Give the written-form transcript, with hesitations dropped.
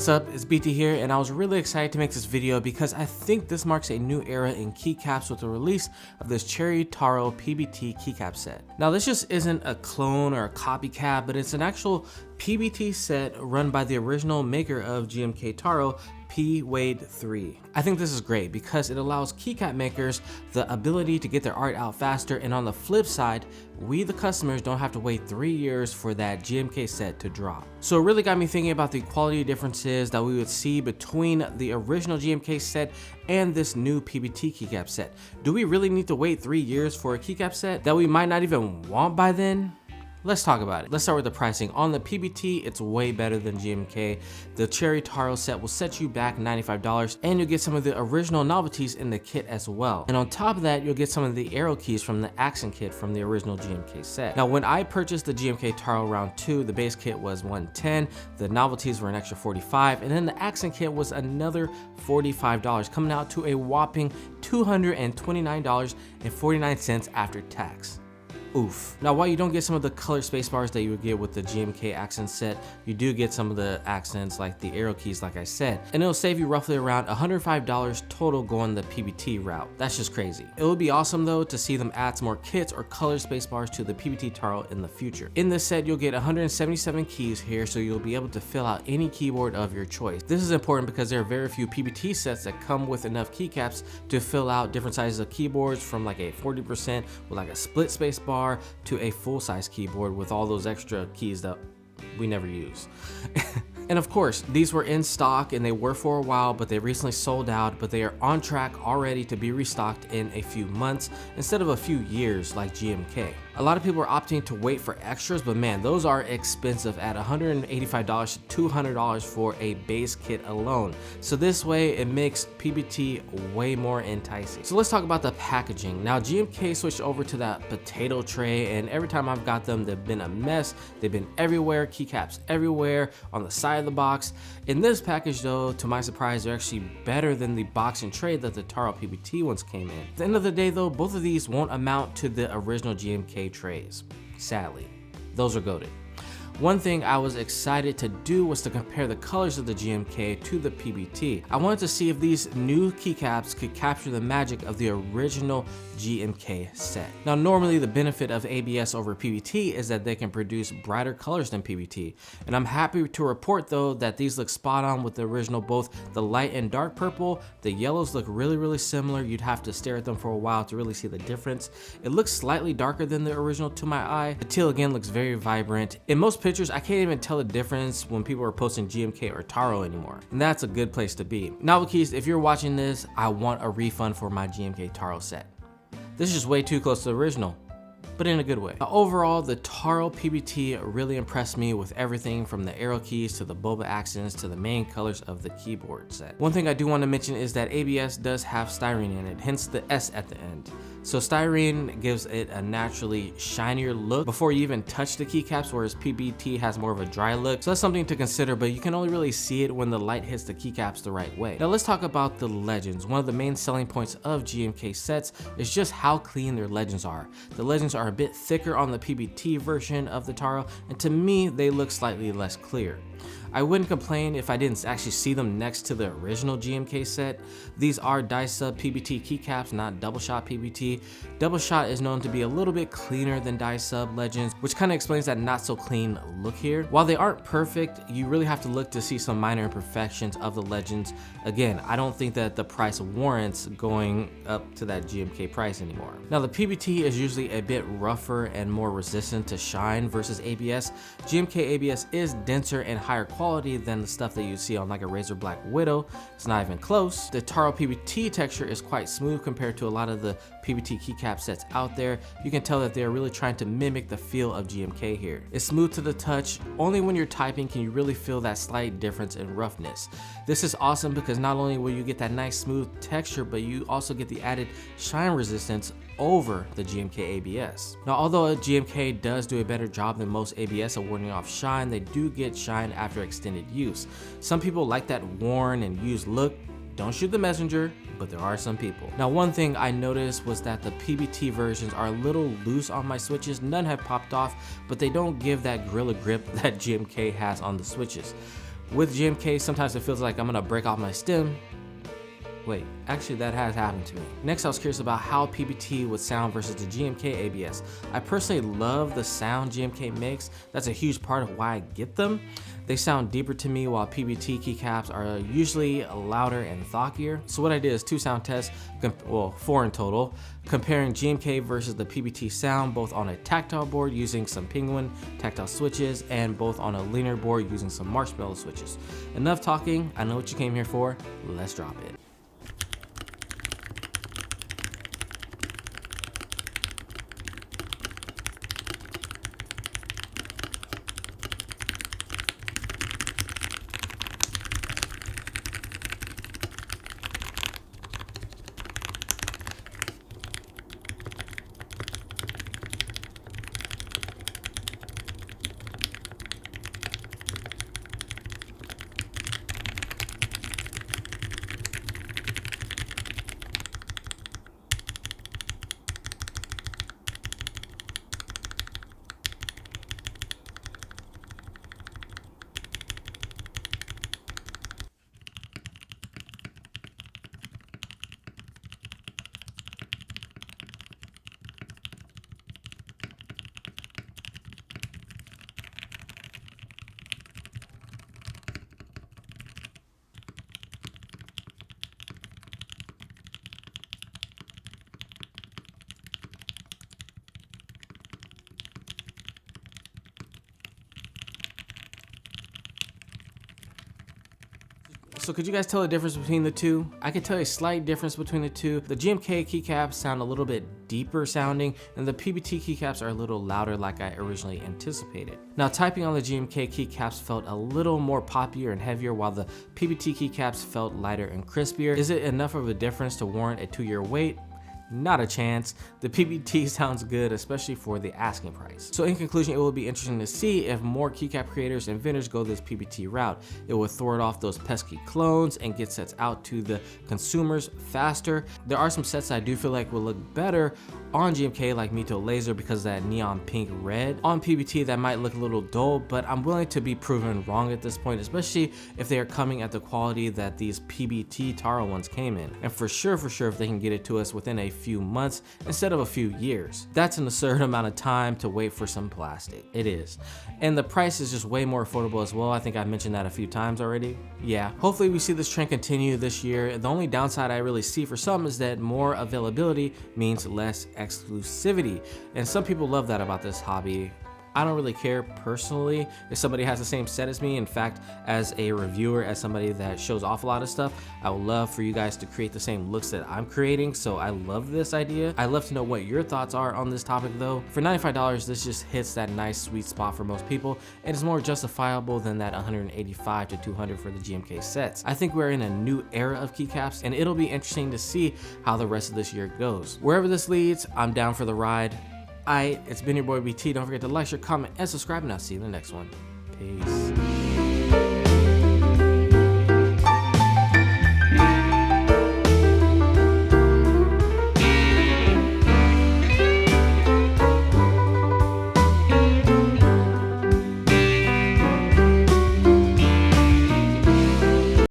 What's up, it's BT here, and I was really excited to make this video because I think this marks a new era in keycaps with the release of this Cherry Taro PBT keycap set. Now this just isn't a clone or a copycat, but it's an actual PBT set run by the original maker of GMK Taro, P-Wade 3. I think this is great because it allows keycap makers the ability to get their art out faster, and on the flip side, we the customers don't have to wait 3 years for that GMK set to drop. So it really got me thinking about the quality differences that we would see between the original GMK set and this new PBT keycap set. Do we really need to wait 3 years for a keycap set that we might not even want by then? Let's talk about it. Let's start with the pricing. On the PBT, it's way better than GMK. The Cherry Taro set will set you back $95, and you'll get some of the original novelties in the kit as well. And on top of that, you'll get some of the arrow keys from the accent kit from the original GMK set. Now, when I purchased the GMK Taro round 2, the base kit was $110, the novelties were an extra $45, and then the accent kit was another $45, coming out to a whopping $229.49 after tax. Oof. Now, while you don't get some of the color spacebars that you would get with the GMK accent set, you do get some of the accents like the arrow keys, like I said, and it'll save you roughly around $105 total going the PBT route. That's just crazy. It would be awesome though to see them add some more kits or color spacebars to the PBT Taro in the future. In this set, you'll get 177 keys here, so you'll be able to fill out any keyboard of your choice. This is important because there are very few PBT sets that come with enough keycaps to fill out different sizes of keyboards, from like a 40% with like a split spacebar to a full-size keyboard with all those extra keys that we never use. And of course, these were in stock and they were for a while, but they recently sold out, but they are on track already to be restocked in a few months instead of a few years like GMK. A lot of people are opting to wait for extras, but man, those are expensive at $185 to $200 for a base kit alone. So this way it makes PBT way more enticing. So let's talk about the packaging. Now GMK switched over to that potato tray, and every time I've got them, they've been a mess. They've been everywhere, keycaps everywhere, on the side of the box. In this package though, to my surprise, they're actually better than the box and tray that the Taro PBT ones came in. At the end of the day though, both of these won't amount to the original GMK trays. Sadly, those are goated. One thing I was excited to do was to compare the colors of the GMK to the PBT. I wanted to see if these new keycaps could capture the magic of the original GMK set. Now, normally the benefit of ABS over PBT is that they can produce brighter colors than PBT. And I'm happy to report though that these look spot on with the original. Both the light and dark purple, the yellows look really similar. You'd have to stare at them for a while to really see the difference. It looks slightly darker than the original to my eye. The teal again looks very vibrant. In most pictures, I can't even tell the difference when people are posting GMK or Taro anymore. And that's a good place to be. Novel keys, if you're watching this, I want a refund for my GMK Taro set. This is just way too close to the original, but in a good way. Overall, the Taro PBT really impressed me with everything from the arrow keys to the boba accents to the main colors of the keyboard set. One thing I do want to mention is that ABS does have styrene in it, hence the S at the end. So styrene gives it a naturally shinier look before you even touch the keycaps, whereas PBT has more of a dry look. So that's something to consider, but you can only really see it when the light hits the keycaps the right way. Now let's talk about the legends. One of the main selling points of GMK sets is just how clean their legends are. The legends are a bit thicker on the PBT version of the Taro, and to me, they look slightly less clear. I wouldn't complain if I didn't actually see them next to the original GMK set. These are die sub PBT keycaps, not double shot PBT. Double shot is known to be a little bit cleaner than die sub legends, which kind of explains that not so clean look here. While they aren't perfect, you really have to look to see some minor imperfections of the legends. Again, I don't think that the price warrants going up to that GMK price anymore. Now the PBT is usually a bit rougher and more resistant to shine versus ABS. GMK ABS is denser and higher quality than the stuff that you see on like a Razor Black Widow. It's not even close. The Taro PBT texture is quite smooth compared to a lot of the PBT keycap sets out there. You can tell that they're really trying to mimic the feel of GMK here. It's smooth to the touch. Only when you're typing can you really feel that slight difference in roughness. This is awesome because not only will you get that nice smooth texture, but you also get the added shine resistance over the GMK ABS. Now, although GMK does do a better job than most ABS at warding off shine, they do get shine after extended use. Some people like that worn and used look. Don't shoot the messenger, but there are some people. Now, one thing I noticed was that the PBT versions are a little loose on my switches. None have popped off, but they don't give that Gorilla Grip that GMK has on the switches. With GMK, sometimes it feels like I'm gonna break off my stem. Wait, actually that has happened to me. Next, I was curious about how PBT would sound versus the GMK ABS. I personally love the sound GMK makes. That's a huge part of why I get them. They sound deeper to me, while PBT keycaps are usually louder and thockier. So what I did is 2 sound tests, well 4 in total, comparing GMK versus the PBT sound, both on a tactile board using some Penguin tactile switches and both on a linear board using some Marshmallow switches. Enough talking, I know what you came here for, let's drop it. So could you guys tell the difference between the two? I could tell a slight difference between the two. The GMK keycaps sound a little bit deeper sounding, and the PBT keycaps are a little louder like I originally anticipated. Now, typing on the GMK keycaps felt a little more poppier and heavier, while the PBT keycaps felt lighter and crispier. Is it enough of a difference to warrant a 2-year wait? Not a chance. The PBT sounds good, especially for the asking price. So in conclusion, it will be interesting to see if more keycap creators and vendors go this PBT route. It will thwart off those pesky clones and get sets out to the consumers faster. There are some sets I do feel like will look better on GMK, like Mito Laser, because of that neon pink red. On PBT, that might look a little dull, but I'm willing to be proven wrong at this point, especially if they are coming at the quality that these PBT Taro ones came in. And for sure, if they can get it to us within a few months instead of a few years. That's an absurd amount of time to wait for some plastic. It is. And the price is just way more affordable as well. I think I mentioned that a few times already. Yeah, hopefully we see this trend continue this year. The only downside I really see for some is that more availability means less exclusivity. And some people love that about this hobby. I don't really care personally if somebody has the same set as me. In fact, as a reviewer, as somebody that shows off a lot of stuff, I would love for you guys to create the same looks that I'm creating. So I love this idea. I'd love to know what your thoughts are on this topic though. For $95, this just hits that nice sweet spot for most people, and it's more justifiable than that $185 to $200 for the GMK sets. I think we're in a new era of keycaps, and it'll be interesting to see how the rest of this year goes. Wherever this leads, I'm down for the ride. It's been your boy BT. Don't forget to like, share, comment, and subscribe, and I'll see you in the next one. Peace.